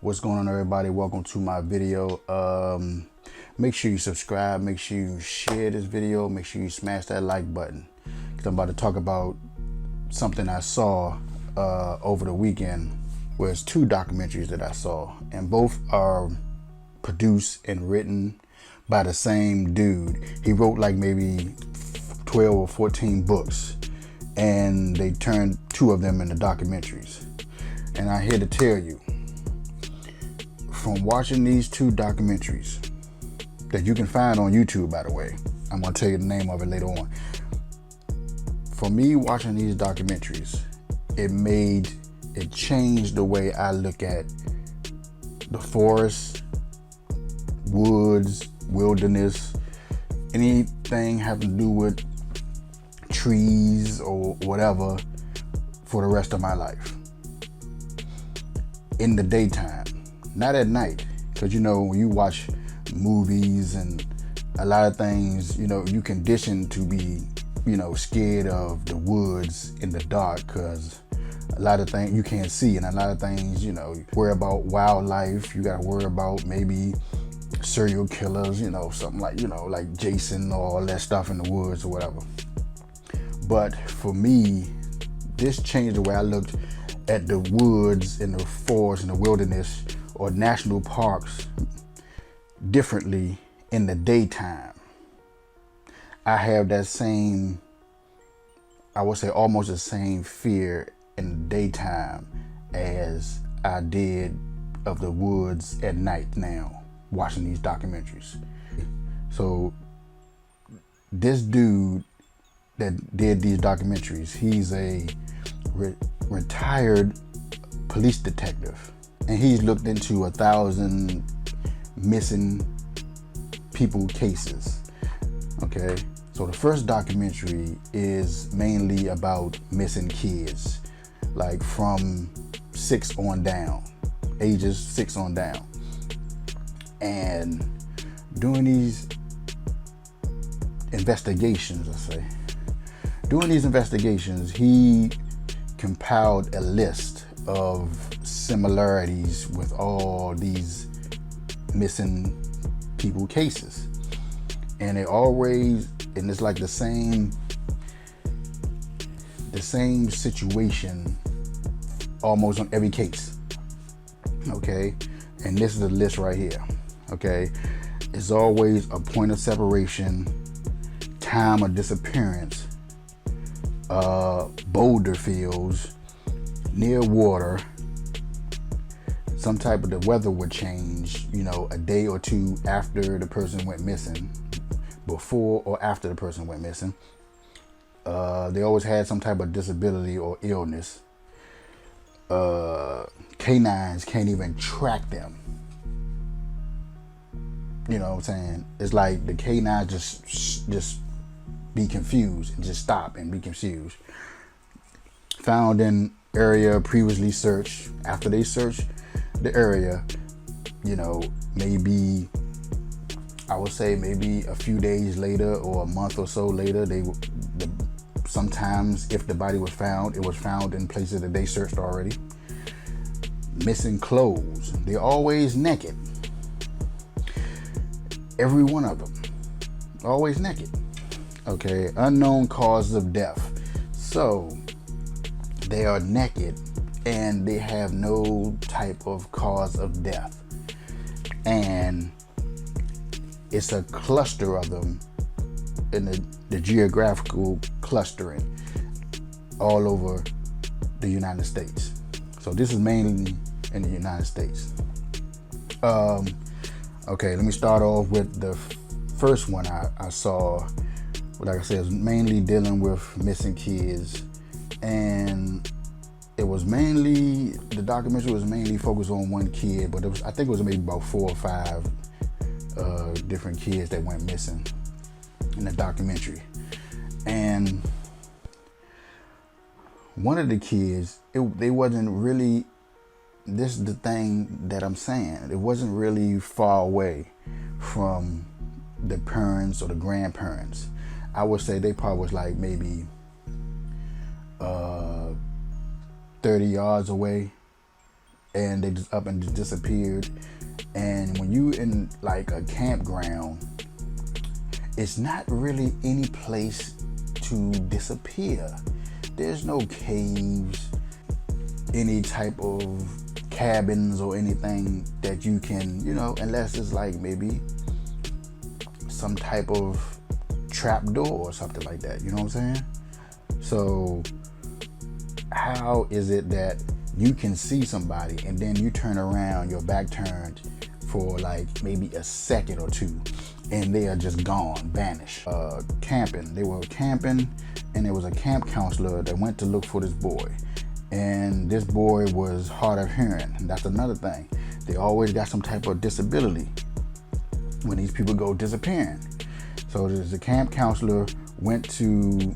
What's going on, everybody? Welcome to my video. Make sure you subscribe, make sure you share this video, make sure you smash that like button, because I'm about to talk about something I saw over the weekend. Where it's two documentaries that I saw, and both are produced and written by the same dude. He wrote like maybe 12 or 14 books, and they turned two of them into documentaries. And I'm here to tell you, from watching these two documentaries that you can find on YouTube, by the way, I'm gonna tell you the name of it later on. For me, watching these documentaries, it changed the way I look at the forest, woods, wilderness, anything having to do with trees or whatever for the rest of my life. In the daytime, not at night, because when you watch movies and a lot of things, you conditioned to be scared of the woods in the dark, because a lot of things you can't see, and a lot of things, you worry about wildlife, you gotta worry about maybe serial killers, something like, like Jason or all that stuff in the woods or whatever. But for me, this changed the way I looked at the woods and the forest and the wilderness or national parks differently in the daytime. I have that same, I would say almost the same fear in the daytime as I did of the woods at night now, watching these documentaries. So this dude that did these documentaries, he's a retired police detective, and he's looked into 1,000 missing people cases. Okay, so the first documentary is mainly about missing kids, like from 6 on down, ages 6 on down. And doing these investigations, he compiled a list of similarities with all these missing people cases. And it's like the same situation almost on every case. Okay, and this is the list right here. Okay, it's always a point of separation, time of disappearance, boulder fields, near water, some type of the weather would change, a day or two after the person went missing, before or after the person went missing. They always had some type of disability or illness. Canines can't even track them. You know what I'm saying? It's like the canines just be confused and just stop and be confused. Found in area previously searched. After they search the area, maybe I would say maybe a few days later or a month or so later, sometimes if the body was found, it was found in places that they searched already. Missing clothes. They're always naked. Every one of them. Always naked. Okay, unknown causes of death. So they are naked and they have no type of cause of death. And it's a cluster of them in the geographical clustering all over the United States. So this is mainly in the United States. Okay, let me start off with the first one I saw. Like I said, it was mainly dealing with missing kids, and the documentary was mainly focused on one kid, but I think it was maybe about 4 or 5 different kids that went missing in the documentary. And one of the kids, they wasn't really, this is the thing that I'm saying, it wasn't really far away from the parents or the grandparents. I would say they probably was like maybe 30 yards away, and they just up and just disappeared. And when you in like a campground, it's not really any place to disappear. There's no caves, any type of cabins or anything that you can, unless it's like maybe some type of trap door or something like that, you know what I'm saying? So how is it that you can see somebody and then you turn around, your back turned for like maybe a second or two, and they are just gone, vanished? Camping. They were camping, and there was a camp counselor that went to look for this boy. And this boy was hard of hearing. And that's another thing. They always got some type of disability when these people go disappearing. So the camp counselor went to,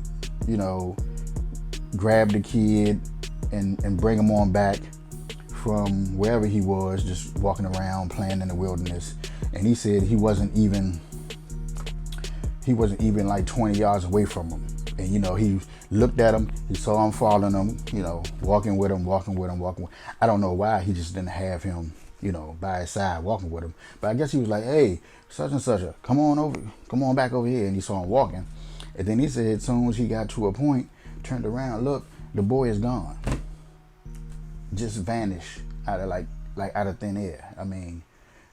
grab the kid and bring him on back from wherever he was, just walking around playing in the wilderness. And he said he wasn't even like 20 yards away from him. And he looked at him, he saw him following him, walking with him. I don't know why he just didn't have him, by his side, walking with him. But I guess he was like, hey, such and such, come on back over here. And he saw him walking. And then he said, as soon as he got to a point, turned around, look, the boy is gone. Just vanished out of like out of thin air. I mean,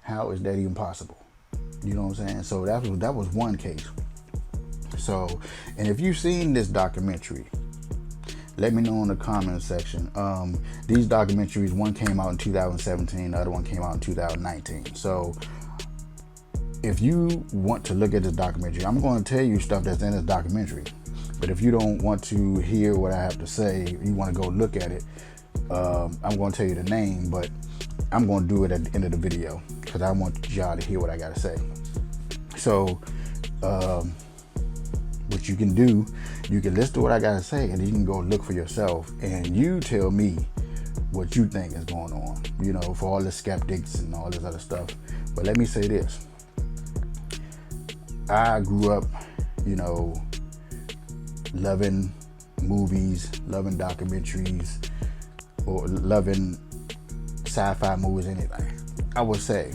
how is that even possible? You know what I'm saying? So that was one case. So, and if you've seen this documentary, let me know in the comment section. These documentaries, one came out in 2017, the other one came out in 2019. So if you want to look at this documentary, I'm going to tell you stuff that's in this documentary. But if you don't want to hear what I have to say, you want to go look at it, I'm going to tell you the name, but I'm going to do it at the end of the video because I want y'all to hear what I got to say. So, what you can do, you can listen to what I gotta say, and you can go look for yourself, and you tell me what you think is going on, for all the skeptics and all this other stuff. But let me say this. I grew up, loving movies, loving documentaries, or loving sci-fi movies, anything. I would say,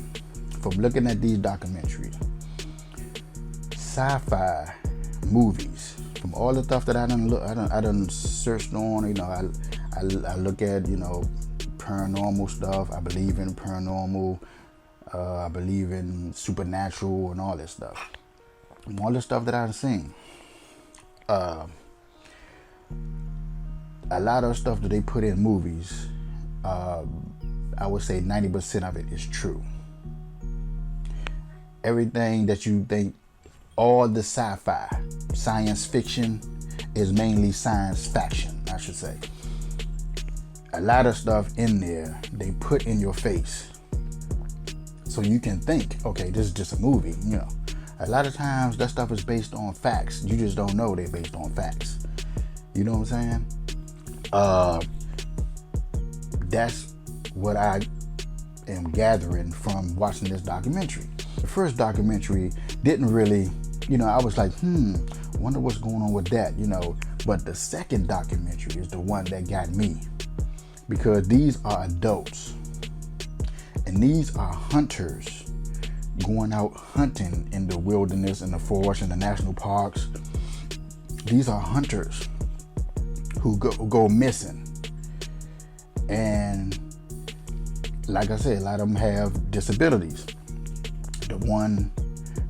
from looking at these documentaries, sci-fi movies, from all the stuff that I done searched on, I look at, paranormal stuff. I believe in paranormal. I believe in supernatural and all this stuff. And all the stuff that I've seen. A lot of stuff that they put in movies, I would say 90% of it is true. Everything that you think, all the sci-fi, science fiction is mainly science fiction, I should say. A lot of stuff in there, they put in your face. So you can think, okay, this is just a movie, A lot of times that stuff is based on facts. You just don't know they're based on facts. You know what I'm saying? That's what I am gathering from watching this documentary. The first documentary didn't really, I was like, wonder what's going on with that, But the second documentary is the one that got me, because these are adults, and these are hunters going out hunting in the wilderness, in the forest, in the national parks. These are hunters who go missing, and like I said, a lot of them have disabilities.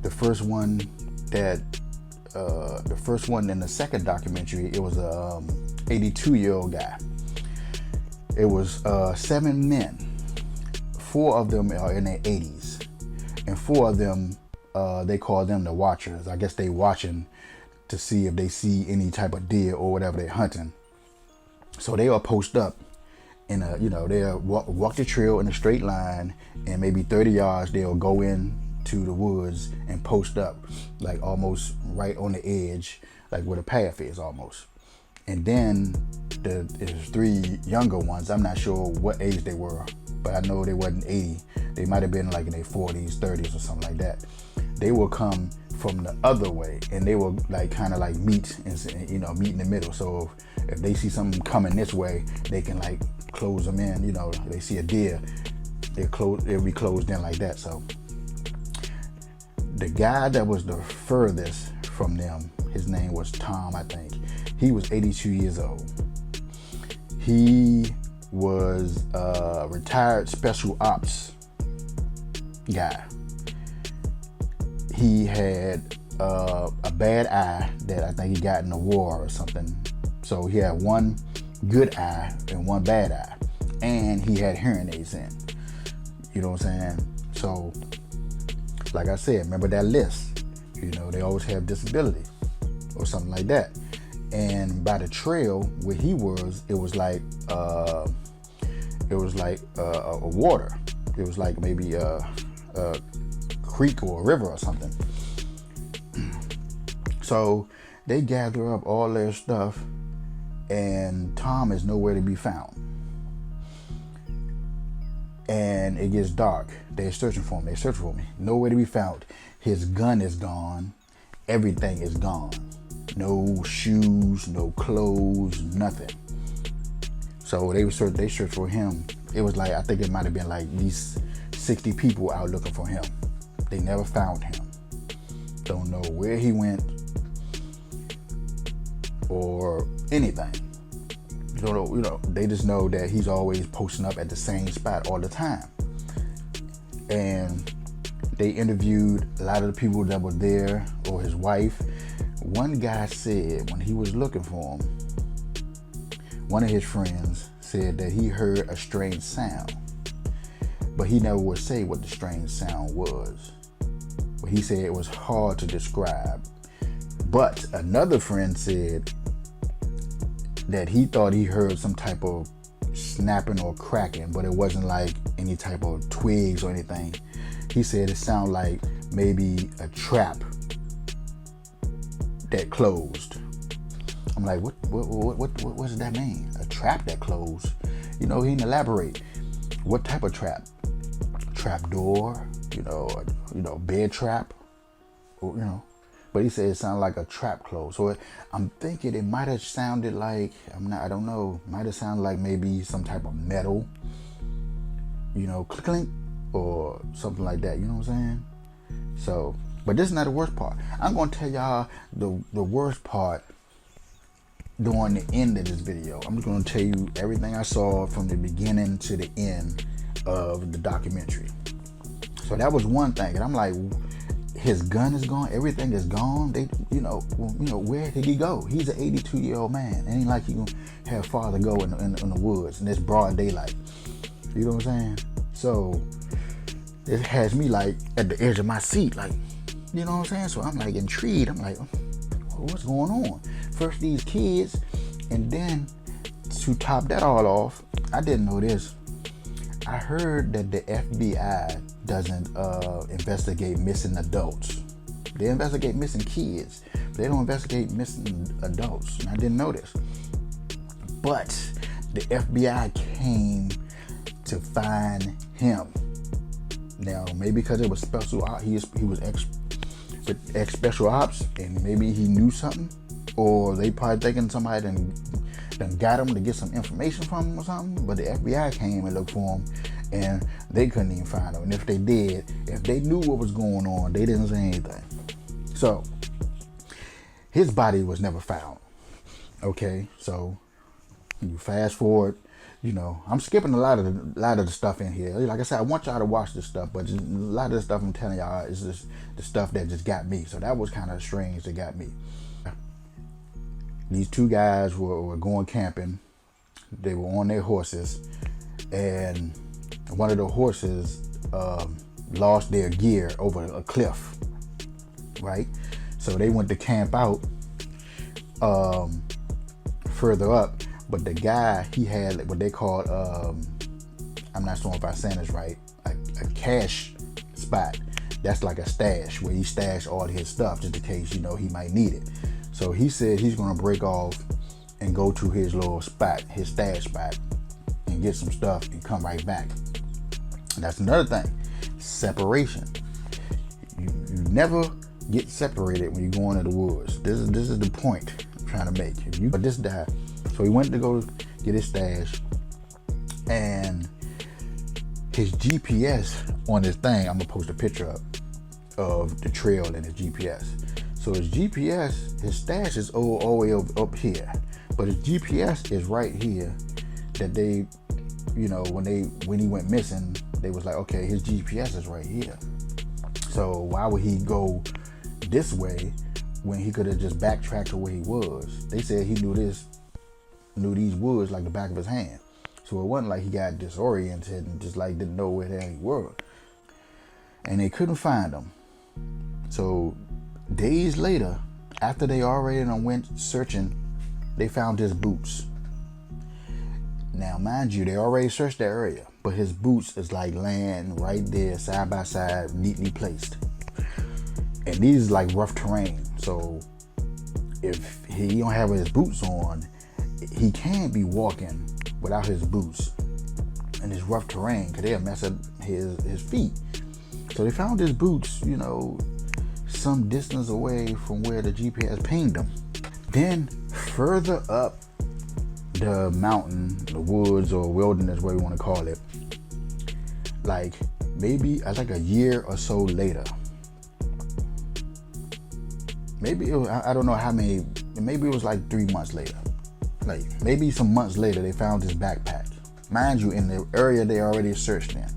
The first one in the second documentary, it was a 82-year-old guy. It was 7 men. 4 of them are in their 80s, and 4 of them, they call them the watchers. I guess they watching to see if they see any type of deer or whatever they're hunting. So they are post up in a, they'll walk the trail in a straight line, and maybe 30 yards they'll go in to the woods and post up, like almost right on the edge, like where the path is almost. And then there's 3 younger ones. I'm not sure what age they were, but I know they wasn't 80. They might have been like in their 40s, 30s or something like that. They will come from the other way, and they will like kind of like meet and, you know, meet in the middle. So if they see something coming this way, they can like close them in. You know, they see a deer, they'll be closed in like that. So the guy that was the furthest from them, his name was Tom, I think. He was 82 years old. He was a retired special ops guy. He had a bad eye that I think he got in the war or something. So he had one good eye and one bad eye. And he had hearing aids in. You know what I'm saying? So, like I said, remember that list. You know, they always have disability or something like that. And by the trail where he was, it was like a water. It was like maybe a creek or a river or something. So they gather up all their stuff, and Tom is nowhere to be found. And it gets dark. They're searching for him. They're searching for me. Nowhere to be found. His gun is gone. Everything is gone. No shoes, no clothes, nothing. So they searched for him. It was like, I think it might have been like at least 60 people out looking for him. They never found him. Don't know where he went or anything. You know, they just know that he's always posting up at the same spot all the time. And they interviewed a lot of the people that were there, or his wife. One guy said when he was looking for him, one of his friends said that he heard a strange sound, but he never would say what the strange sound was. But he said it was hard to describe. But another friend said that he thought he heard some type of snapping or cracking, but it wasn't like any type of twigs or anything. He said it sounded like maybe a trap that closed. I'm like, what does that mean? A trap that closed? You know, he didn't elaborate. What type of trap? Trap door? You know, bed trap? Or, you know. But he said it sounded like a trap closed. So I'm thinking it might have sounded like, I don't know, might have sounded like maybe some type of metal, you know, clink, or something like that. You know what I'm saying? So, but this is not the worst part. I'm going to tell y'all the worst part during the end of this video. I'm just going to tell you everything I saw from the beginning to the end of the documentary. So that was one thing. And I'm like, his gun is gone. Everything is gone. They, you know, where did he go? He's an 82-year-old man. It ain't like he gonna have father go in the woods and it's broad daylight. You know what I'm saying? So it has me like at the edge of my seat, like, you know what I'm saying? So I'm like intrigued. I'm like, what's going on? First these kids, and then to top that all off, I didn't know this. I heard that the FBI doesn't investigate missing adults. They investigate missing kids. They don't investigate missing adults. And I didn't know this. But the FBI came to find him. Now, maybe because it was special ops, he was ex special ops, and maybe he knew something, or they probably thinking somebody done got him to get some information from him or something. But the FBI came and looked for him, and they couldn't even find him. And if they did, if they knew what was going on, they didn't say anything. So his body was never found. Okay, so you fast forward. You know, I'm skipping a lot of the stuff in here. Like I said, I want y'all to watch this stuff, but just a lot of the stuff I'm telling y'all is just the stuff that just got me. So that was kind of strange that got me. These two guys were going camping. They were on their horses, and one of the horses lost their gear over a cliff, right? So they went to camp out further up. But the guy, he had what they called, I'm not sure if I'm saying this right, a cash spot. That's like a stash where he stashed all his stuff just in case, you know, he might need it. So he said he's going to break off and go to his little spot, his stash spot, and get some stuff and come right back. And that's another thing, separation. You never get separated when you go into the woods. This is the point I'm trying to make. If you but this guy, so he went to go get his stash, and his GPS on this thing, I'm gonna post a picture up of the trail and his GPS. So his GPS, his stash is all the way up here, but his GPS is right here. That they, you know, when he went missing, they was like, okay, his GPS is right here. So why would he go this way when he could have just backtracked to where he was? They said he knew these woods like the back of his hand. So it wasn't like he got disoriented and just like didn't know where the hell he was. And they couldn't find him. So days later, after they already went searching, they found his boots. Now, mind you, they already searched that area, but his boots is like laying right there, side by side, neatly placed. And these is like rough terrain. So if he don't have his boots on, he can't be walking without his boots in this rough terrain, because they'll mess up his feet. So they found his boots, you know, some distance away from where the GPS pinged them. Then further up the mountain, the woods or wilderness, whatever you want to call it, like maybe like a year or so later, maybe it was, I don't know how many, maybe it was like 3 months later, like maybe some months later, they found his backpack. Mind you, in the area they already searched in,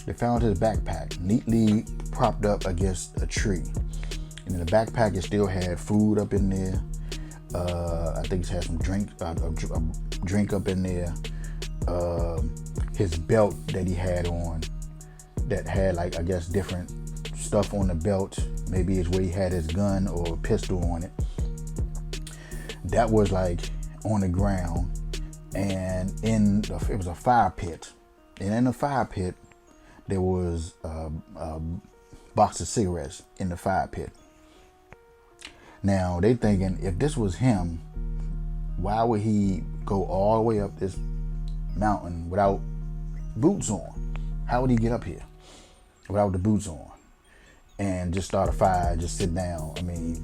they found his backpack neatly propped up against a tree. And in the backpack, it still had food up in there. I think it had some drink up in there. His belt that he had on, that had like, I guess, different stuff on the belt. Maybe it's where he had his gun or a pistol on it. That was like on the ground, and it was a fire pit. And in the fire pit, there was a box of cigarettes in the fire pit. Now they thinking, if this was him, why would he go all the way up this mountain without boots on? How would he get up here without the boots on and just start a fire, just sit down? I mean,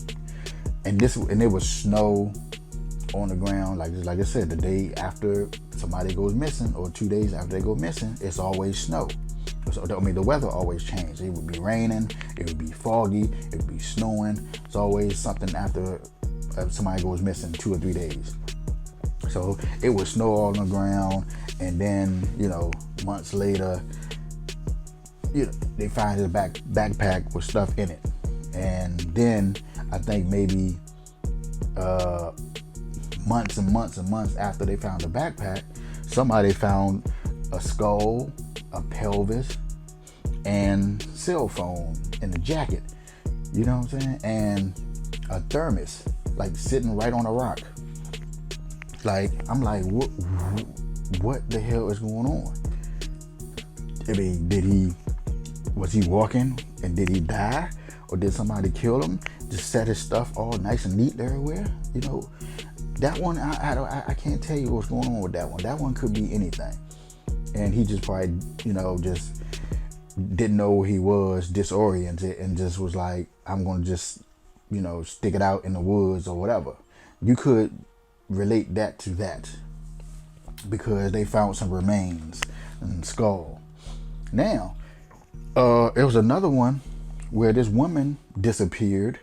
and there was snow on the ground. Like I said, the day after somebody goes missing or 2 days after they go missing, it's always snow. So, I mean, the weather always changed. It would be raining, it would be foggy, it would be snowing. It's always something after somebody goes missing 2 or 3 days. So it would snow all on the ground, and then, you know, months later, you know, they find his backpack with stuff in it. And then I think maybe months and months and months after they found the backpack, somebody found a skull, a pelvis, and cell phone in the jacket, you know what I'm saying, and a thermos like sitting right on a rock. Like, I'm like, what the hell is going on? I mean, was he walking and did he die, or did somebody kill him, just set his stuff all nice and neat everywhere? You know, that one, I can't tell you what's going on with that one. That one could be anything. And he just probably, you know, just didn't know where he was, disoriented, and just was like, I'm going to just, you know, stick it out in the woods or whatever. You could relate that to that, because they found some remains and skull. Now, it was another one where this woman disappeared,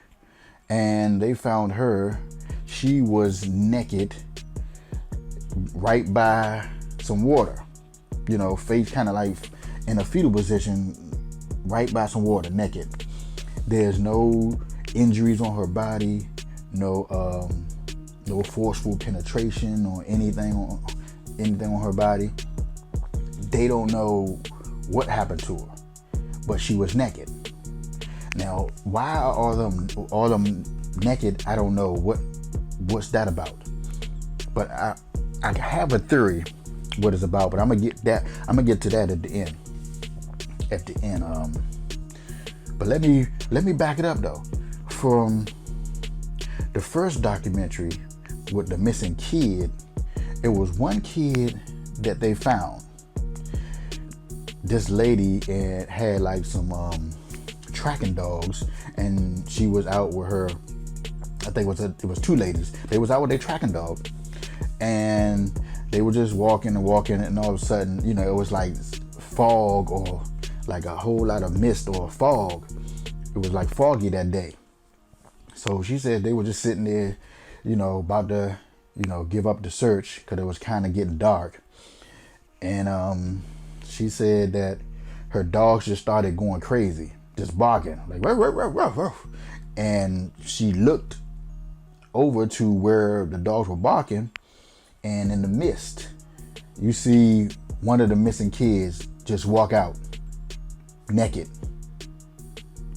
and they found her. She was naked right by some water. You know, face kind of like in a fetal position, right by some water, naked. There's no injuries on her body, no forceful penetration or anything on her body. They don't know what happened to her, but she was naked. Now, why are all them naked? I don't know what's that about. But I have a theory what it's about, but I'm gonna get to that at the end. But let me back it up though. From the first documentary with the missing kid, it was one kid that they found. This lady had like some tracking dogs, and she was out with her, I think it was two ladies. They was out with their tracking dog, and they were just walking and walking, and all of a sudden, you know, it was like fog, or like a whole lot of mist or fog. It was like foggy that day. So she said they were just sitting there, you know, about to, you know, give up the search because it was kind of getting dark. And she said that her dogs just started going crazy, just barking, like ruff, ruff, ruff, ruff, ruff. And she looked over to where the dogs were barking, and in the mist, you see one of the missing kids just walk out naked,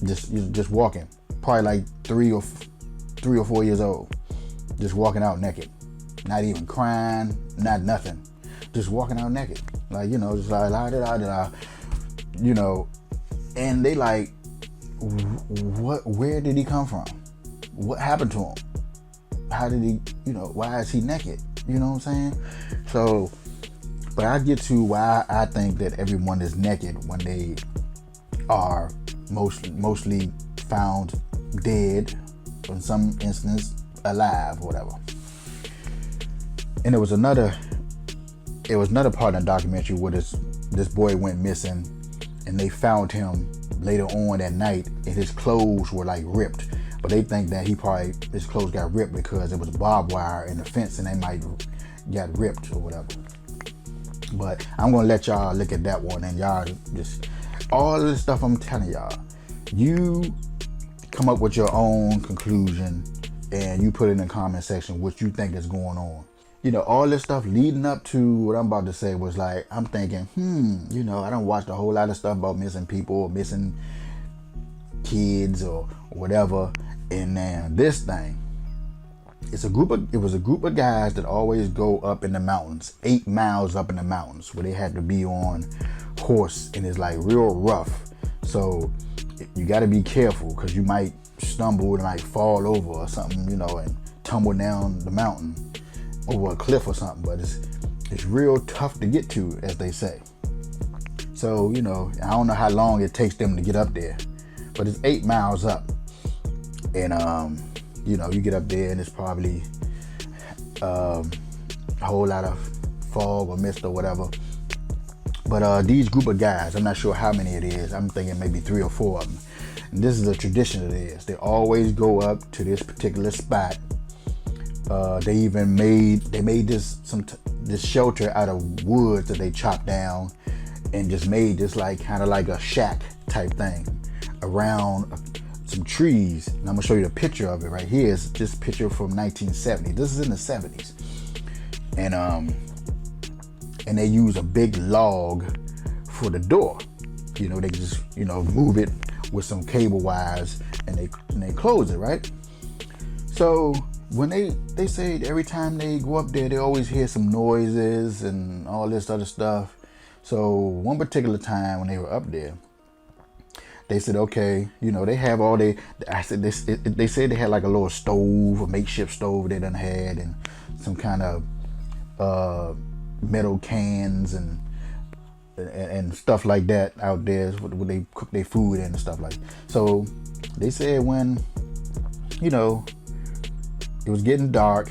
just walking, probably like 3 or 4 years old, just walking out naked, not even crying, not nothing, just walking out naked, like, you know, just like la da da da, you know. And they like, where did he come from? What happened to him? How did he, you know, why is he naked? You know what I'm saying? So, but I get to why I think that everyone is naked when they are mostly found dead, in some instance alive, or whatever. And it was another part of the documentary where this boy went missing, and they found him later on that night, and his clothes were like ripped. But they think that his clothes got ripped because it was barbed wire in the fence, and they might got ripped or whatever. But I'm gonna let y'all look at that one, and y'all just, all of this stuff I'm telling y'all, you come up with your own conclusion, and you put it in the comment section what you think is going on. You know, all this stuff leading up to what I'm about to say was like, I'm thinking, you know, I don't watch a whole lot of stuff about missing people or missing kids or whatever. And then this thing, it was a group of guys that always go up in the mountains, 8 miles up in the mountains, where they had to be on horse, and it's like real rough. So you got to be careful, because you might stumble and like fall over or something, you know, and tumble down the mountain over a cliff or something. But it's real tough to get to, as they say. So, you know, I don't know how long it takes them to get up there, but it's 8 miles up. And you know, you get up there and it's probably a whole lot of fog or mist or whatever. But these group of guys, I'm not sure how many it is. I'm thinking maybe 3 or 4 of them. And this is a tradition of theirs. They always go up to this particular spot. They made this shelter out of wood that they chopped down, and just made this like kind of like a shack type thing around some trees. And I'm gonna show you the picture of it right here. It's this picture from 1970. This is in the 70s. And they use a big log for the door. You know, they just, you know, move it with some cable wires, and they close it, right? So when they say every time they go up there, they always hear some noises and all this other stuff. So one particular time when they were up there, they said, okay, you know, they have all they said they had like a little stove, a makeshift stove they done had, and some kind of metal cans and stuff like that out there where they cook their food in and stuff like that. So they said when, you know, it was getting dark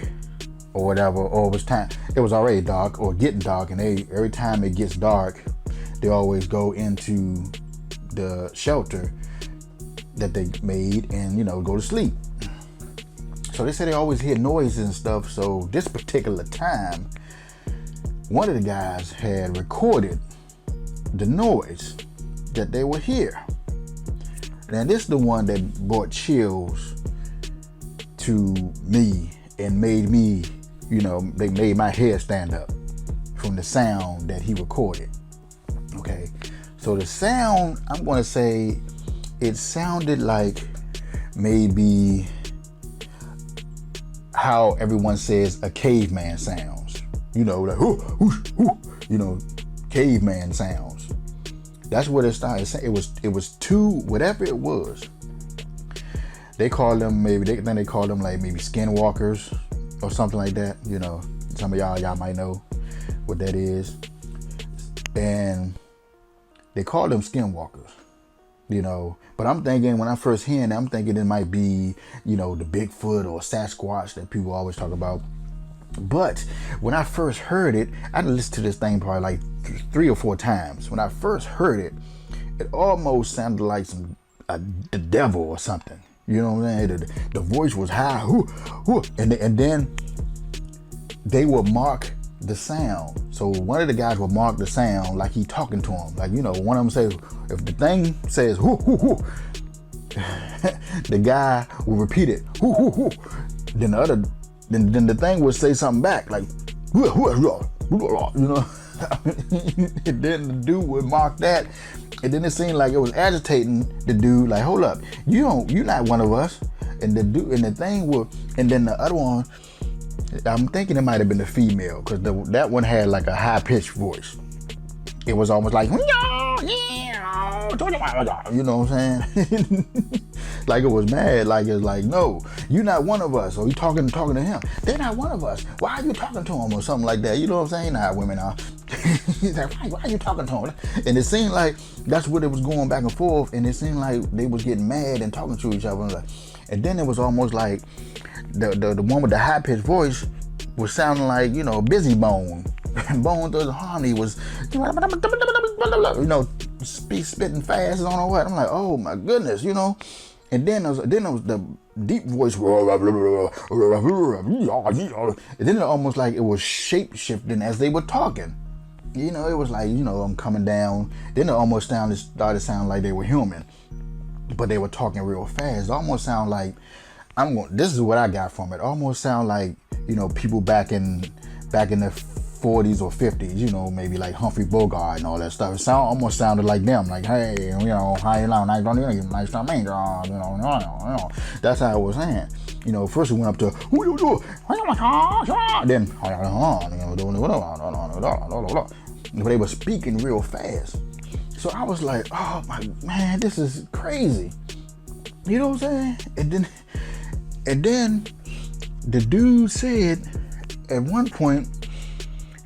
or whatever, or it was already dark or getting dark, and every time it gets dark, they always go into the shelter that they made and, you know, go to sleep. So they said they always hear noises and stuff. So this particular time, one of the guys had recorded the noise that they would hear. Now this is the one that brought chills to me and made me, you know, they made my hair stand up from the sound that he recorded. Okay, so the sound, I'm going to say it sounded like maybe how everyone says a caveman sounds, you know, like you know, caveman sounds. That's what it started. It was two, whatever it was. They call them, they call them like maybe skinwalkers or something like that. You know, some of y'all might know what that is. And they call them skinwalkers. you know. But I'm thinking, when I first hearing that, I'm thinking it might be, you know, the Bigfoot or Sasquatch that people always talk about. But when I first heard it, I listened to this thing probably like 3 or 4 times. When I first heard it, it almost sounded like the devil or something. You know what I'm saying? The voice was high, and then they will mark the sound. So one of the guys will mark the sound like he talking to him. Like, you know, one of them says, if the thing says hoo hoo hoo, the guy will repeat it, hoo hoo hoo. Then the other, then the thing will say something back like, you know. And then the dude would mark that, and then it seemed like it was agitating the dude. Like, hold up, you're not one of us. And the dude, and the thing will, and then the other one, I'm thinking it might have been the female, because that one had like a high pitched voice. It was almost like, you know what I'm saying? Like it was mad. Like it's like, no, you're not one of us. Or you talking to him. They're not one of us. Why are you talking to him or something like that? You know what I'm saying? Nah, women are. He's like, why are you talking to him? And it seemed like that's what it was going back and forth. And it seemed like they was getting mad and talking to each other. And then it was almost like the one with the high pitched voice was sounding like, you know, Busy Bone. And Bone Thugs Harmony was, you know, spitting fast on or what. I'm like, oh my goodness, you know. And then there was the deep voice, and then it almost like it was shape shifting as they were talking. You know, it was like, you know, I'm coming down. Then it almost started sounding like they were human, but they were talking real fast. It almost sound like, this is what I got from it. Almost sound like, you know, people back in the 40s or 50s, you know, maybe like Humphrey Bogart and all that stuff. It almost sounded like them, like, hey, you know, how you know, nice to meet you, know. That's how it was saying. You know, first it went up to, then, but they were speaking real fast. So I was like, oh my man, this is crazy. You know what I'm saying? And then the dude said at one point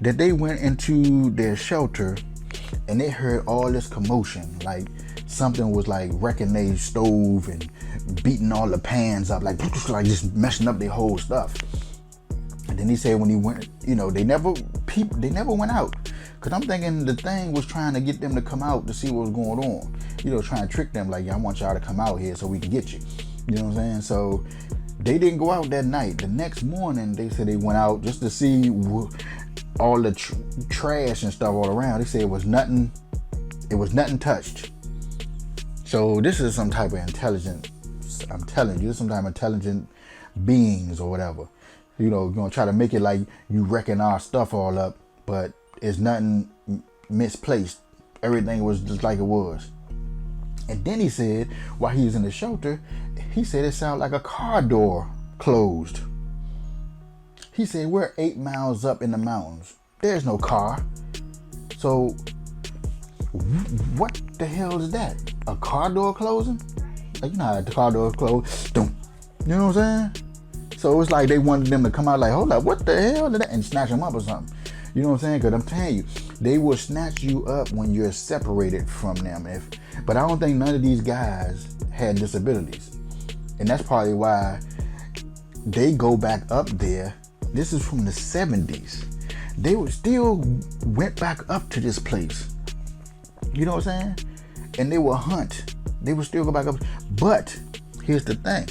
that they went into their shelter and they heard all this commotion, like something was like wrecking their stove and beating all the pans up, like just messing up their whole stuff. And then he said when he went, you know, they never went out, because I'm thinking the thing was trying to get them to come out to see what was going on, you know, trying to trick them, like, I want y'all to come out here so we can get you. You know what I'm saying? So they didn't go out that night. The next morning they said they went out just to see all the trash and stuff all around. They said it was nothing touched. So this is some type of intelligent, I'm telling you, this is some type of intelligent beings or whatever. You know, gonna try to make it like you wrecking our stuff all up, but it's nothing misplaced. Everything was just like it was. And then he said, while he was in the shelter, he said it sounded like a car door closed. He said, we're 8 miles up in the mountains. There's no car. So what the hell is that? A car door closing? Like, you know how the car door close? You know what I'm saying? So it's like they wanted them to come out like, hold up, what the hell is that? And snatch them up or something. You know what I'm saying? Because I'm telling you, they will snatch you up when you're separated from them. But I don't think none of these guys had disabilities. And that's probably why they go back up there. This is from the 70s. They went back up to this place. You know what I'm saying? And they will hunt. They would still go back up. But here's the thing.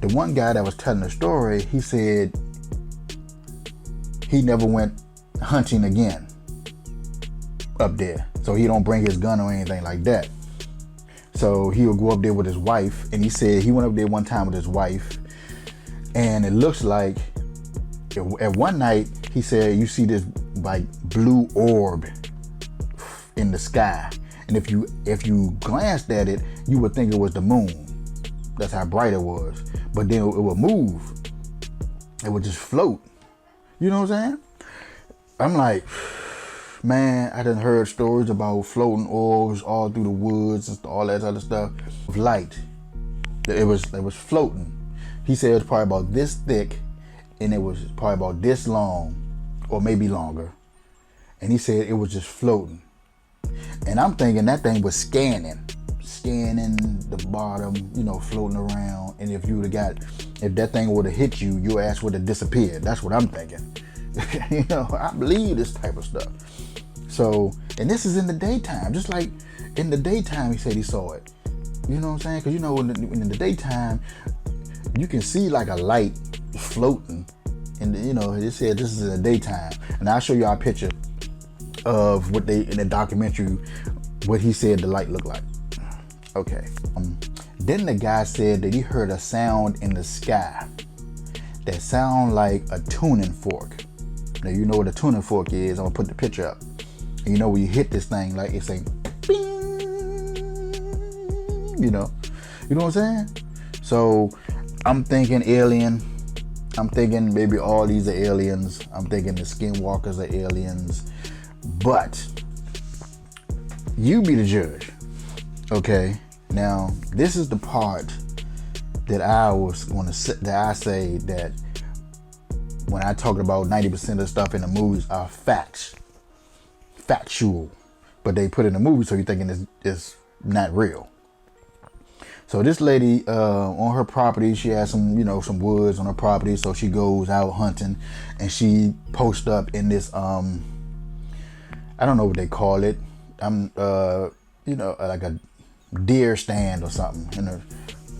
The one guy that was telling the story, he said he never went hunting again up there. So he don't bring his gun or anything like that. So he'll go up there with his wife. And he said he went up there one time with his wife. And it looks like, at one night, he said, you see this like blue orb in the sky. And if you glanced at it, you would think it was the moon. That's how bright it was. But then it would move. It would just float. You know what I'm saying? I'm like, man, I done heard stories about floating orbs all through the woods and all that other stuff. Light. It was floating. He said it was probably about this thick, and it was probably about this long, or maybe longer. And he said it was just floating. And I'm thinking that thing was scanning. scanning the bottom, you know, floating around. And if that thing would have hit you, your ass would have disappeared. That's what I'm thinking. You know, I believe this type of stuff. So, and this is in the daytime, just like in the daytime he said he saw it. You know what I'm saying? Because you know, in the daytime, you can see like a light floating. And you know, it said this is in the daytime. And I'll show you our picture of what they, in the documentary, what he said the light looked like. Okay. Then the guy said that he heard a sound in the sky that sound like a tuning fork. Now you know what a tuning fork is. I'm gonna put the picture up. And you know when you hit this thing, like it's like bing, you know what I'm saying? So I'm thinking alien. I'm thinking maybe all these are aliens. I'm thinking the skinwalkers are aliens. But you be the judge. Okay. Now this is the part that I say that when I talk about 90% of the stuff in the movies are factual, but they put in the movie so you're thinking it's not real. So this lady on her property, she has some woods on her property, so she goes out hunting, and she posts up in this I don't know what they call it. Like a deer stand or something. And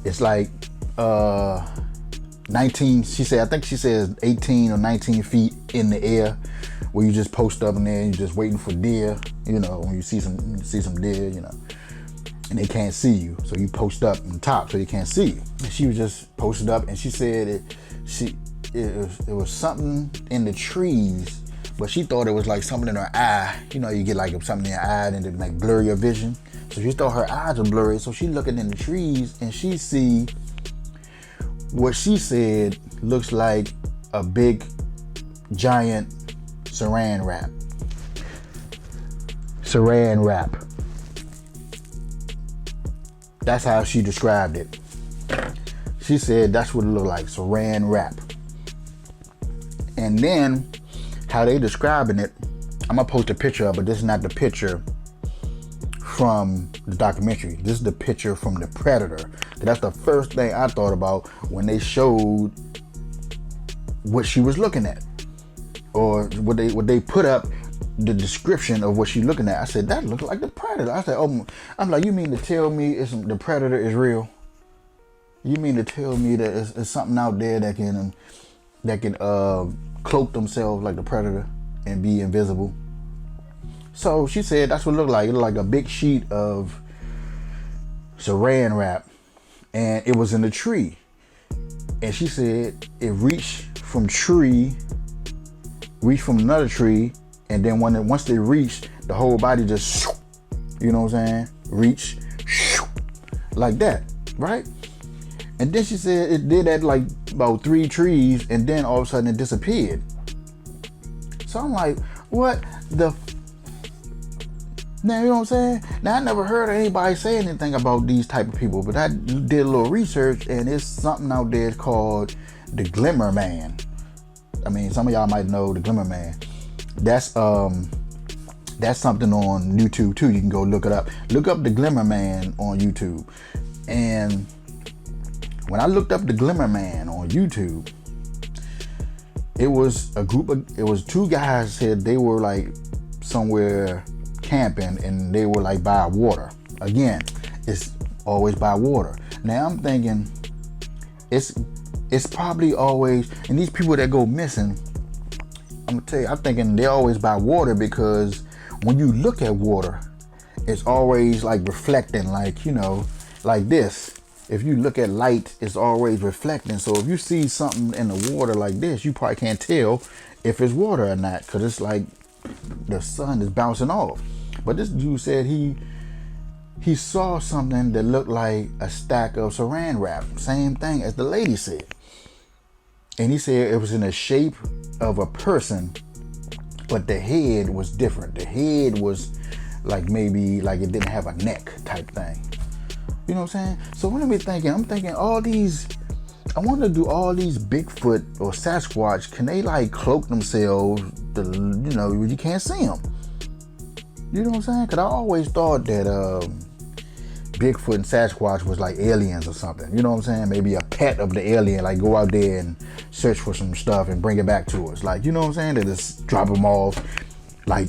it's like 19. I think she says 18 or 19 feet in the air, where you just post up in there and you're just waiting for deer. You know, when you see some deer, you know, and they can't see you, so you post up on top so they can't see you. And she was just posted up, and she said it was something in the trees, but she thought it was like something in her eye. You know, you get like something in your eye and it like blur your vision. So she thought her eyes were blurry, so she looking in the trees and she see what she said looks like a big giant saran wrap. Saran wrap. That's how she described it. She said that's what it looked like, saran wrap. And then how they describing it, I'm gonna post a picture of it, but this is not the picture from the documentary. This is the picture from the Predator. That's the first thing I thought about when they showed what she was looking at, or what they put up, the description of what she's looking at. I said, that looks like the Predator. I said, oh, I'm like, you mean to tell me the Predator is real? You mean to tell me that it's something out there that can cloak themselves like the Predator and be invisible? So she said that's what it looked like. It looked like a big sheet of saran wrap, and it was in a tree. And she said it reached from another tree, and then once they reached, the whole body just, you know what I'm saying, reach like that, right? And then she said it did that like about 3 trees, and then all of a sudden it disappeared. So I'm like, what the? Now, you know what I'm saying? Now, I never heard anybody say anything about these type of people, but I did a little research, and it's something out there called the Glimmer Man. I mean, some of y'all might know the Glimmer Man. That's something on YouTube too. You can go look it up. Look up the Glimmer Man on YouTube. And when I looked up the Glimmer Man on YouTube, it was 2 guys said they were like somewhere camping, and they were like by water. Again, it's always by water. Now I'm thinking it's probably always, and these people that go missing, I'm gonna tell you, I'm thinking they're always by water, because when you look at water, it's always like reflecting, like, you know, like this. If you look at light, it's always reflecting. So if you see something in the water like this, you probably can't tell if it's water or not, because it's like the sun is bouncing off. But this dude said he saw something that looked like a stack of saran wrap. Same thing as the lady said. And he said it was in the shape of a person, but the head was different. The head was like maybe like it didn't have a neck type thing. You know what I'm saying? So what am I thinking? I'm thinking all these, I want to do all these Bigfoot or Sasquatch, can they like cloak themselves, you can't see them. You know what I'm saying? Because I always thought that Bigfoot and Sasquatch was like aliens or something. You know what I'm saying? Maybe a pet of the alien, like go out there and search for some stuff and bring it back to us. Like, you know what I'm saying? They just drop them off like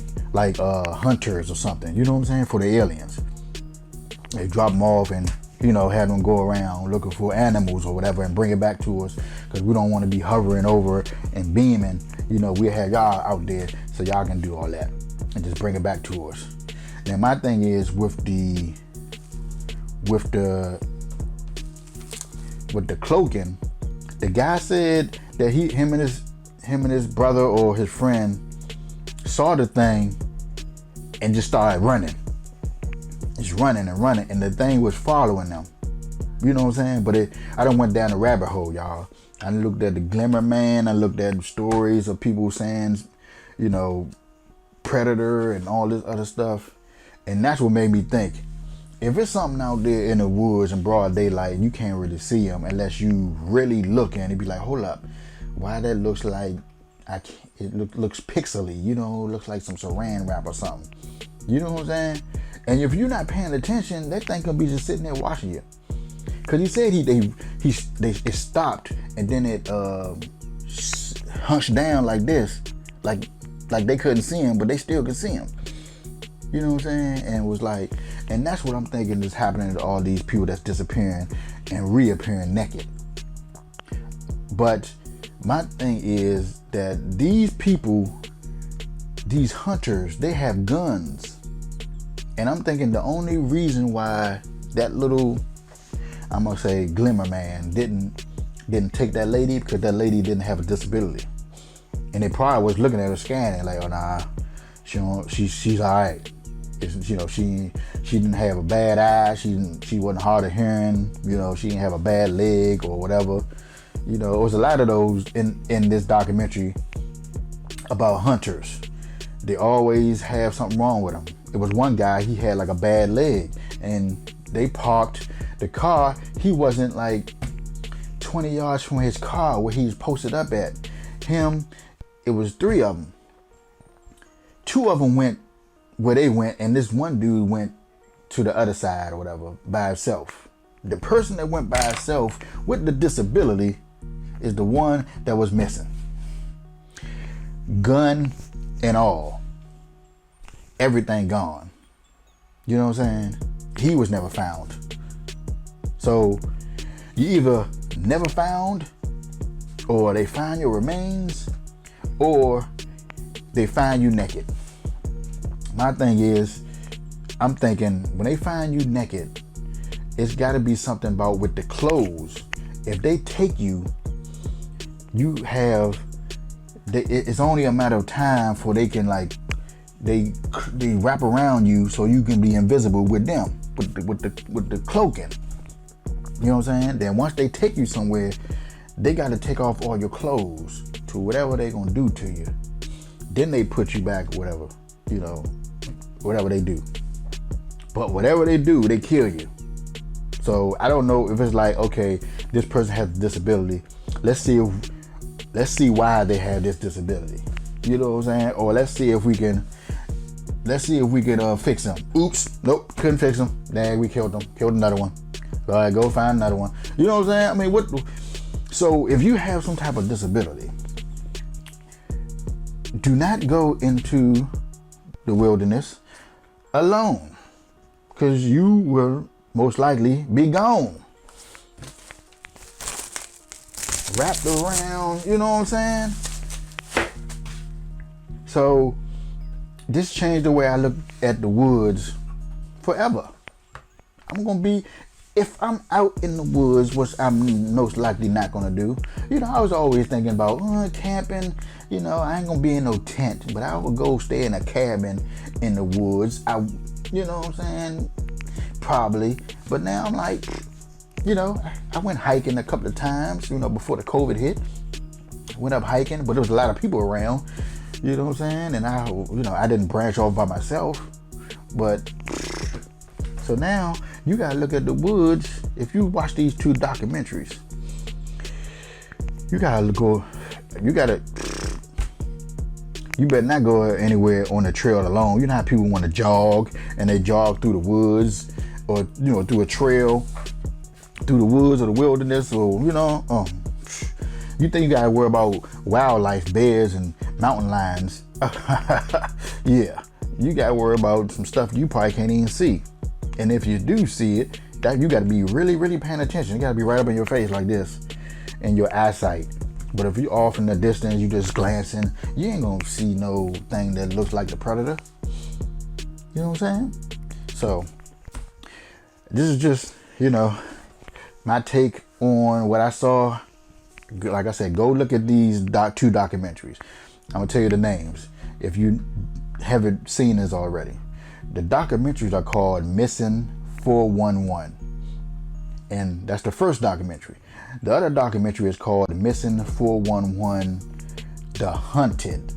hunters or something. You know what I'm saying? For the aliens. They drop them off and, you know, have them go around looking for animals or whatever and bring it back to us, because we don't want to be hovering over and beaming. You know, we have y'all out there so y'all can do all that and just bring it back to us. Now my thing is with the cloaking, the guy said that him and his brother or his friend saw the thing and just started running. Just running and running, and the thing was following them. You know what I'm saying? But I done went down the rabbit hole, y'all. I looked at the Glimmer Man. I looked at stories of people saying, you know, predator and all this other stuff. And that's what made me think, if it's something out there in the woods in broad daylight and you can't really see them unless you really looking, it'd be like, hold up, why that looks like, looks pixely, you know, looks like some saran wrap or something. You know what I'm saying? And if you're not paying attention, that thing could be just sitting there watching you. Cause he said it stopped and then it hunched down like this, like they couldn't see him, but they still could see him. You know what I'm saying? And it was like, and that's what I'm thinking is happening to all these people that's disappearing and reappearing naked. But my thing is that these people, these hunters, they have guns. And I'm thinking the only reason why that little, I'm gonna say Glimmer Man didn't take that lady, because that lady didn't have a disability. And they probably was looking at her scanning like, oh nah, she's all right. You know, she didn't have a bad eye. She wasn't hard of hearing. You know, she didn't have a bad leg or whatever. You know, it was a lot of those in this documentary about hunters. They always have something wrong with them. It was one guy, he had like a bad leg, and they parked the car. He wasn't like 20 yards from his car where he was posted up at. It was 3 of them. 2 of them went where they went, and this one dude went to the other side or whatever by himself. The person that went by himself with the disability is the one that was missing. Gun and all. Everything gone. You know what I'm saying? He was never found. So you either never found, or they find your remains, or they find you naked. My thing is, I'm thinking when they find you naked, it's got to be something about with the clothes. If they take you, it's only a matter of time for they can like, they wrap around you so you can be invisible with them, with the cloaking. You know what I'm saying? Then once they take you somewhere, they got to take off all your clothes to whatever they gonna do to you. Then they put you back, whatever, you know, whatever they do. But whatever they do, they kill you. So I don't know if it's like, okay, this person has a disability. Let's see why they have this disability. You know what I'm saying? Or let's see if we can fix them. Oops, nope, couldn't fix them. Dang, we killed them. Killed another one. All right, go find another one. You know what I'm saying? I mean, so if you have some type of disability, do not go into the wilderness alone, because you will most likely be gone. Wrapped around, you know what I'm saying? So this changed the way I look at the woods forever. I'm gonna be, if I'm out in the woods, which I'm most likely not gonna do. You know, I was always thinking about camping. You know, I ain't gonna be in no tent, but I would go stay in a cabin in the woods. You know what I'm saying? Probably. But now I'm like, you know, I went hiking a couple of times, you know, before the COVID hit. Went up hiking, but there was a lot of people around. You know what I'm saying? And I didn't branch off by myself. But so now you gotta look at the woods. If you watch these 2 documentaries, you better not go anywhere on the trail alone. You know how people want to jog and they jog through the woods or through a trail, through the woods or the wilderness, or you think you gotta worry about wildlife, bears and mountain lions. Yeah, you gotta worry about some stuff you probably can't even see. And if you do see it, that you gotta be really, really paying attention. You gotta be right up in your face like this in your eyesight. But if you're off in the distance, you just glancing, you ain't gonna see no thing that looks like the predator. You know what I'm saying? So this is just, my take on what I saw. Like I said, go look at these two documentaries. I'm gonna tell you the names if you haven't seen this already. The documentaries are called Missing 411, and that's the first documentary. The other documentary is called Missing 411, The Hunted.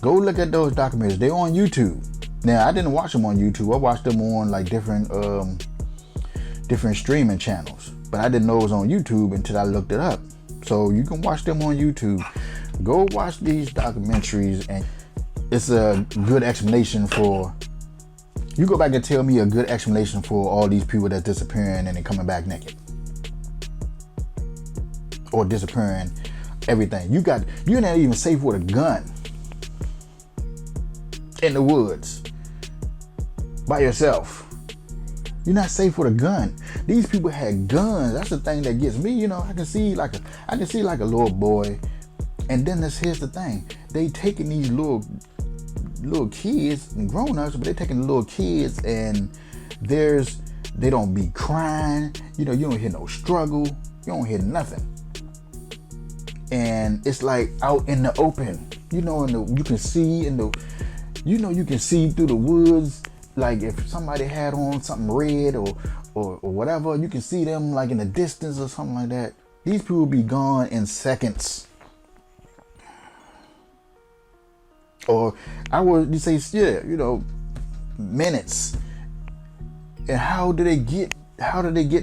Go look at those documentaries. They're on YouTube. Now, I didn't watch them on YouTube. I watched them on like different streaming channels, but I didn't know it was on YouTube until I looked it up. So you can watch them on YouTube. Go watch these documentaries, and it's a good explanation for. You go back and tell me a good explanation for all these people that's disappearing and then coming back naked, or disappearing everything. You're not even safe with a gun in the woods by yourself. You're not safe with a gun. These people had guns. That's the thing that gets me. I can see like a little boy, and then here's the thing: they taking these little kids and grown-ups, but they taking the little kids, and they don't be crying. You don't hear no struggle. You don't hear nothing, and it's like out in the open. You can see you can see through the woods. Like if somebody had on something red or whatever, you can see them like in the distance or something like that. These people be gone in seconds. Or minutes. And how do they get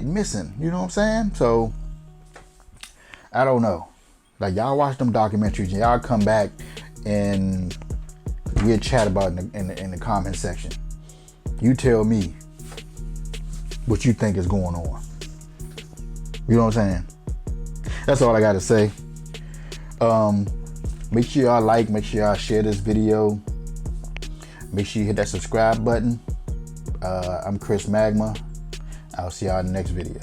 missing? You know what I'm saying? So I don't know. Like, y'all watch them documentaries and y'all come back and we'll chat about it in the comment section. You tell me what you think is going on. You know what I'm saying? That's all I got to say. Make sure y'all like, make sure y'all share this video. Make sure you hit that subscribe button. I'm Chris Magma. I'll see y'all in the next video.